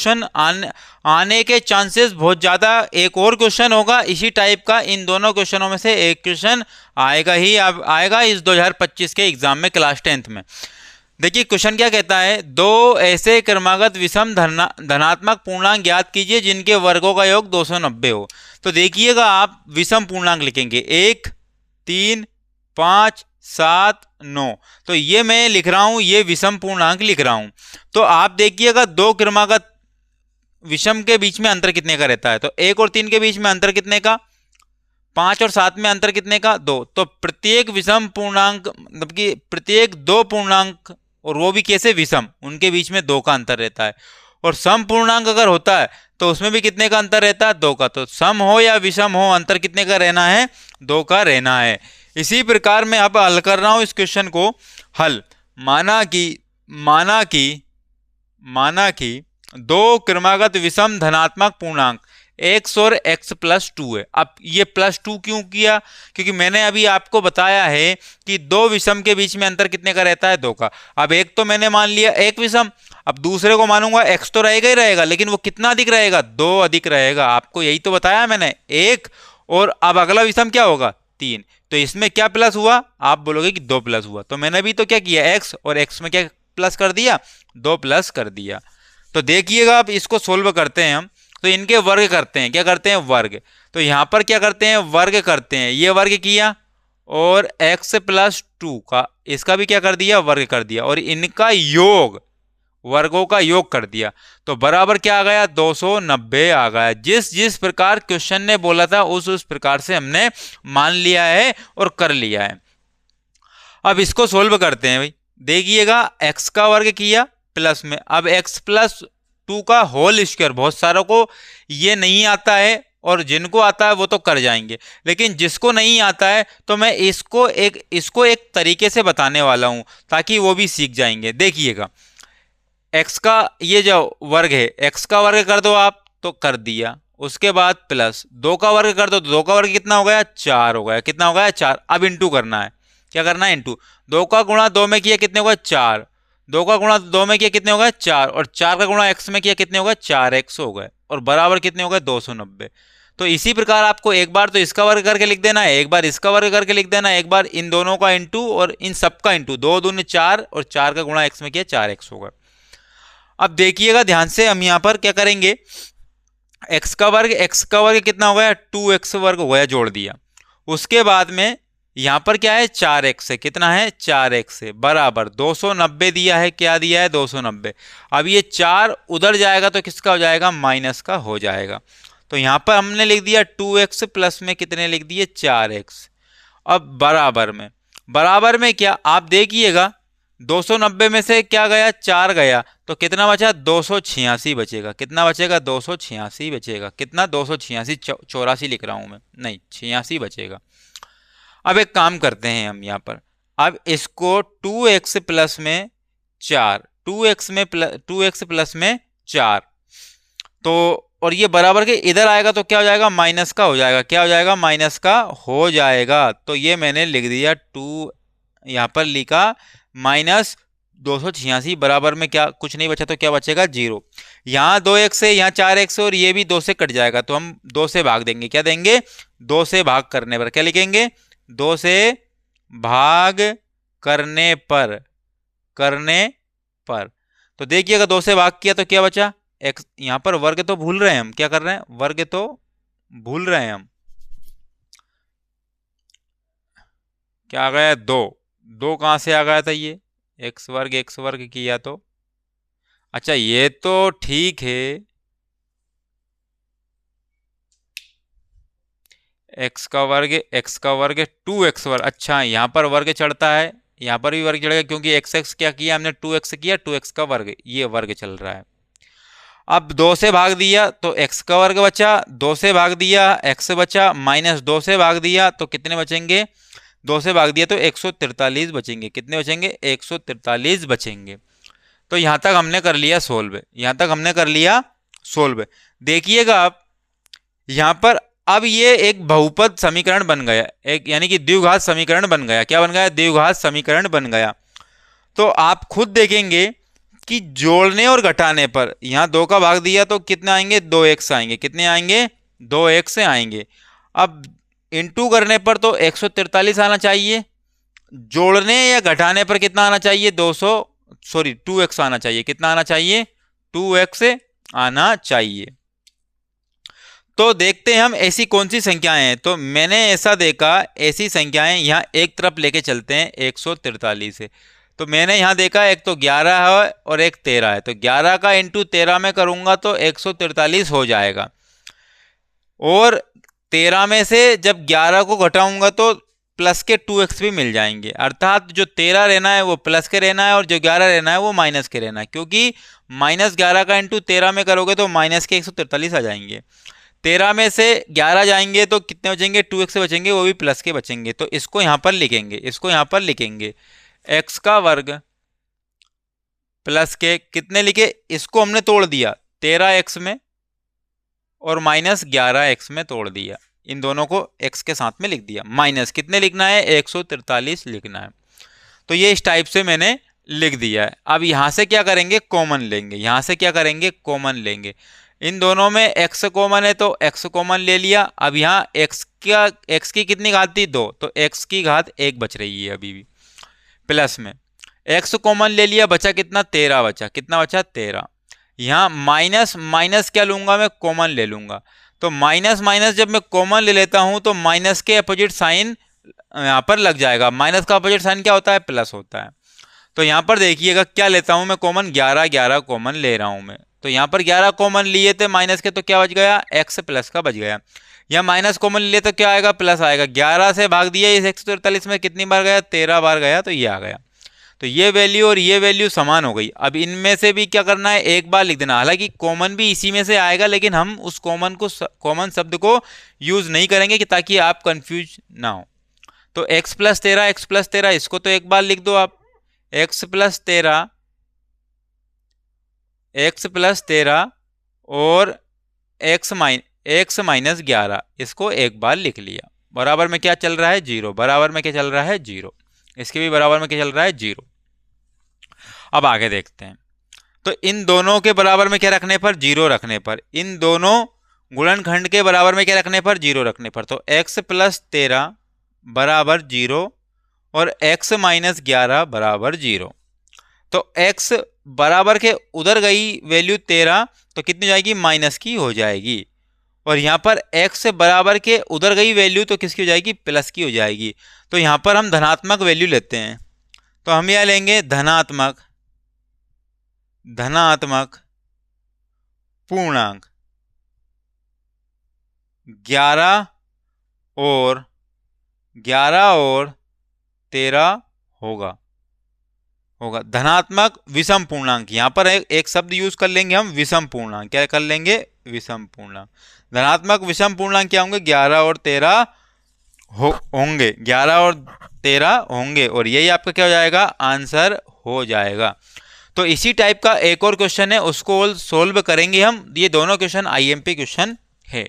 Question आने के chances बहुत ज़्यादा। एक और क्वेश्चन होगा इसी टाइप का, इन दोनों क्वेश्चनों में से एक क्वेश्चन आएगा ही आएगा इस 2025 के एग्जाम में, क्लास 10th में। देखिए क्वेश्चन क्या कहता है, दो ऐसे क्रमागत विषम धनात्मक पूर्णांक ज्ञात कीजिए जिनके वर्गों का योग 290 हो। तो देखिएगा आप विषम पूर्णांक लिखेंगे 1, 3, 5, 7, 9। तो ये मैं लिख रहा हूं, ये विषम पूर्णांक लिख रहा हूं। तो आप देखिएगा दो क्रमागत विषम के बीच में अंतर कितने का रहता है, तो 1 और 3 के बीच में अंतर कितने का, 5 और 7 में अंतर कितने का, 2। तो प्रत्येक विषम पूर्णांक मतलब कि प्रत्येक दो पूर्णांक, और वो भी कैसे विषम, उनके बीच में 2 का अंतर रहता है। और सम पूर्णांक अगर होता है तो उसमें भी कितने का अंतर रहता है, 2 का। तो सम हो या विषम हो, अंतर कितने का रहना है, 2 का रहना है। इसी प्रकार मैं अब हल कर रहा हूं इस क्वेश्चन को हल। माना कि दो क्रमागत विषम धनात्मक पूर्णांक x और x प्लस 2 है। अब ये प्लस 2 क्यों किया, क्योंकि मैंने अभी आपको बताया है कि दो विषम के बीच में अंतर कितने का रहता है, 2 का। अब एक तो मैंने मान लिया एक विषम, अब दूसरे को मानूंगा x तो रहेगा ही रहेगा, लेकिन वो कितना अधिक रहेगा, 2 अधिक रहेगा। आपको यही तो बताया मैंने, 1। और अब अगला विषम क्या होगा, 3। तो इसमें क्या प्लस हुआ, आप बोलोगे कि 2 प्लस हुआ। तो मैंने भी तो क्या किया, x और x में क्या प्लस कर दिया, 2 प्लस कर दिया। तो देखिएगा अब इसको सोल्व करते हैं हम, तो इनके वर्ग करते हैं। क्या करते हैं, वर्ग। तो यहां पर क्या करते हैं, वर्ग करते हैं। ये वर्ग किया और x प्लस 2 का इसका भी क्या कर दिया, वर्ग कर दिया, और इनका योग, वर्गों का योग कर दिया। तो बराबर क्या आ गया, 290 आ गया। जिस जिस प्रकार क्वेश्चन ने बोला था उस प्रकार से हमने मान लिया है और कर लिया है। अब इसको सोल्व करते हैं भाई। देखिएगा x का वर्ग किया प्लस में, अब x प्लस 2 का होल स्क्वायर। बहुत सारों को ये नहीं आता है, और जिनको आता है वो तो कर जाएंगे, लेकिन जिसको नहीं आता है तो मैं इसको एक तरीके से बताने वाला हूं ताकि वो भी सीख जाएंगे। देखिएगा x का ये जो वर्ग है, x का वर्ग कर दो आप, तो कर दिया। उसके बाद प्लस 2 का वर्ग कर दो, तो 2 का वर्ग कितना हो गया, 4 हो गया। कितना हो गया, 4। अब इंटू करना है, क्या करना है, इंटू। 2 का गुणा 2 में किया कितने होगा, 4। 2 का गुणा 2 में किया कितने होगा, 4। और 4 का गुणा x में किया कितने होगा, 4x हो गए। और बराबर कितने हो गए, 290। तो इसी प्रकार आपको एक बार तो इसका वर्ग करके लिख देना है, एक बार इसका वर्ग करके लिख देना है, एक बार इन दोनों का इंटू और इन सबका इंटू। 2 दूनी 4 और 4 का गुणा x में किया, 4x होगा। अब देखिएगा ध्यान से, हम यहां पर क्या करेंगे, x का वर्ग कितना हो गया, 2x वर्ग हो गया, जोड़ दिया। उसके बाद में यहां पर क्या है, 4x है। कितना है, 4x है, बराबर 290 दिया है। क्या दिया है, 290। अब ये 4 उधर जाएगा तो किसका हो जाएगा, माइनस का हो जाएगा। तो यहां पर हमने लिख दिया 2x प्लस में कितने लिख दिए, 4x। अब बराबर में क्या, आप देखिएगा 290 में से क्या गया, 4 गया, तो कितना बचा, 286 बचेगा। कितना बचेगा, 286 बचेगा। कितना, 286, 84 लिख रहा हूं मैं, नहीं 86 बचेगा। अब एक काम करते हैं हम यहाँ पर, अब इसको 2x प्लस में 4, 2x प्लस में 4, तो और ये बराबर के इधर आएगा तो क्या हो जाएगा, माइनस का हो जाएगा। क्या हो जाएगा, माइनस का हो जाएगा। तो ये मैंने लिख दिया 2, यहाँ पर लिखा माइनस 286, बराबर में क्या, कुछ नहीं बचा तो क्या बचेगा, 0। यहाँ 2x है, यहाँ 4x है, और ये भी 2 से कट जाएगा, तो हम 2 से भाग देंगे। क्या देंगे, 2 से भाग करने पर क्या लिखेंगे, 2 से भाग करने पर। तो देखिएगा 2 से भाग किया तो क्या बचा, x। यहां पर वर्ग तो भूल रहे हैं हम, क्या कर रहे हैं, वर्ग तो भूल रहे हैं हम। क्या आ गया, 2 कहां से आ गया था, ये x वर्ग किया तो, अच्छा ये तो ठीक है, x का वर्ग 2x वर्ग। अच्छा यहाँ पर वर्ग चढ़ता है, यहाँ पर भी वर्ग चढ़ेगा, क्योंकि x क्या किया हमने, 2x किया, 2x का वर्ग, ये वर्ग चल रहा है। अब 2 से भाग दिया तो x का वर्ग बचा, 2 से भाग दिया x बचा, माइनस 2 से भाग दिया तो कितने बचेंगे, 2 से भाग दिया तो 143 बचेंगे। कितने बचेंगे, 143 बचेंगे। तो यहां तक हमने कर लिया सोल्व, देखिएगा आप यहां पर। अब ये एक बहुपद समीकरण बन गया, एक यानी कि द्विघात समीकरण बन गया। क्या बन गया, द्विघात समीकरण बन गया। तो आप खुद देखेंगे कि जोड़ने और घटाने पर, यहाँ 2 का भाग दिया तो कितने आएंगे, 2x आएंगे। कितने आएंगे, 2x आएंगे। अब इंटू करने पर तो 143 आना चाहिए। जोड़ने या घटाने पर कितना आना चाहिए, 2x आना चाहिए। कितना आना चाहिए, 2x आना चाहिए। तो देखते हैं हम ऐसी कौन सी संख्याएं हैं। तो मैंने ऐसा देखा, ऐसी संख्याएं यहाँ एक तरफ लेके चलते हैं 143 से। तो मैंने यहाँ देखा एक तो 11 है और एक 13 है। तो 11 का इंटू 13 में करूंगा तो 143 हो जाएगा। और 13 में से जब 11 को घटाऊंगा तो प्लस के 2x भी मिल जाएंगे। अर्थात जो 13 रहना है वो प्लस के रहना है और जो 11 रहना है वो माइनस के रहना है, क्योंकि -11 का इंटू 13 में करोगे तो माइनस के 143 आ जाएंगे। 13 में से 11 जाएंगे तो कितने बचेंगे, 2x से बचेंगे, वो भी प्लस के बचेंगे। तो इसको यहां पर लिखेंगे, इसको यहां पर लिखेंगे x का वर्ग प्लस के कितने लिखे, इसको हमने तोड़ दिया 13x में और -11x में तोड़ दिया। इन दोनों को x के साथ में लिख दिया। माइनस कितने लिखना है, 143 लिखना है। तो ये इस टाइप से मैंने लिख दिया है। अब यहां से क्या करेंगे, कॉमन लेंगे। यहां से क्या करेंगे, कॉमन लेंगे। इन दोनों में x कॉमन है तो x कॉमन ले लिया। अब यहाँ x की कितनी घात थी, 2, तो x की घात 1 बच रही है अभी भी। प्लस में x कॉमन ले लिया, बचा कितना, 13 बचा। कितना बचा, 13। यहाँ माइनस क्या लूंगा मैं, कॉमन ले लूंगा। तो माइनस माइनस जब मैं कॉमन ले लेता हूं तो माइनस के अपोजिट साइन यहाँ पर लग जाएगा। माइनस का अपोजिट साइन क्या होता है, प्लस होता है। तो यहाँ पर देखिएगा क्या लेता हूं मैं कॉमन, 11 कॉमन ले रहा हूं मैं। तो यहाँ पर 11 कॉमन लिए थे माइनस के, तो क्या बच गया, x प्लस का बच गया। यहाँ माइनस कॉमन लिए तो क्या आएगा, प्लस आएगा। 11 से भाग दिया इस 143 में, कितनी बार गया, 13 बार गया, तो ये आ गया। तो ये वैल्यू और ये वैल्यू समान हो गई। अब इनमें से भी क्या करना है, एक बार लिख देना। हालांकि कॉमन भी इसी में से आएगा, लेकिन हम उस कॉमन शब्द को यूज नहीं करेंगे कि ताकि आप कंफ्यूज ना हो। तो x प्लस 13 इसको तो एक बार लिख दो आप, x प्लस 13 और x माइनस 11 इसको एक बार लिख लिया। बराबर में क्या चल रहा है, 0। बराबर में क्या चल रहा है, 0। इसके भी बराबर में क्या चल रहा है, 0। अब आगे देखते हैं। तो इन दोनों के बराबर में क्या रखने पर, 0 रखने पर। इन दोनों गुणनखंड के बराबर में क्या रखने पर, 0 रखने पर। तो x प्लस 13 बराबर 0 और x माइनस 11 बराबर 0। तो x बराबर के उधर गई वैल्यू 13, तो कितनी जाएगी, माइनस की हो जाएगी। और यहाँ पर x बराबर के उधर गई वैल्यू तो किसकी हो जाएगी, प्लस की हो जाएगी। तो यहाँ पर हम धनात्मक वैल्यू लेते हैं। तो हम यह लेंगे धनात्मक पूर्णांक 11 और 13 होगा धनात्मक विषम पूर्णांक। यहां पर एक शब्द यूज कर लेंगे हम, विषम पूर्णांक। क्या कर लेंगे, विषम पूर्णांक। धनात्मक विषम पूर्णांक क्या होंगे, 11 और 13 होंगे। 11 और 13 होंगे और यही आपका क्या हो जाएगा, आंसर हो जाएगा। तो इसी टाइप का एक और क्वेश्चन है, उसको सोल्व करेंगे हम। ये दोनों क्वेश्चन आईएमपी क्वेश्चन है।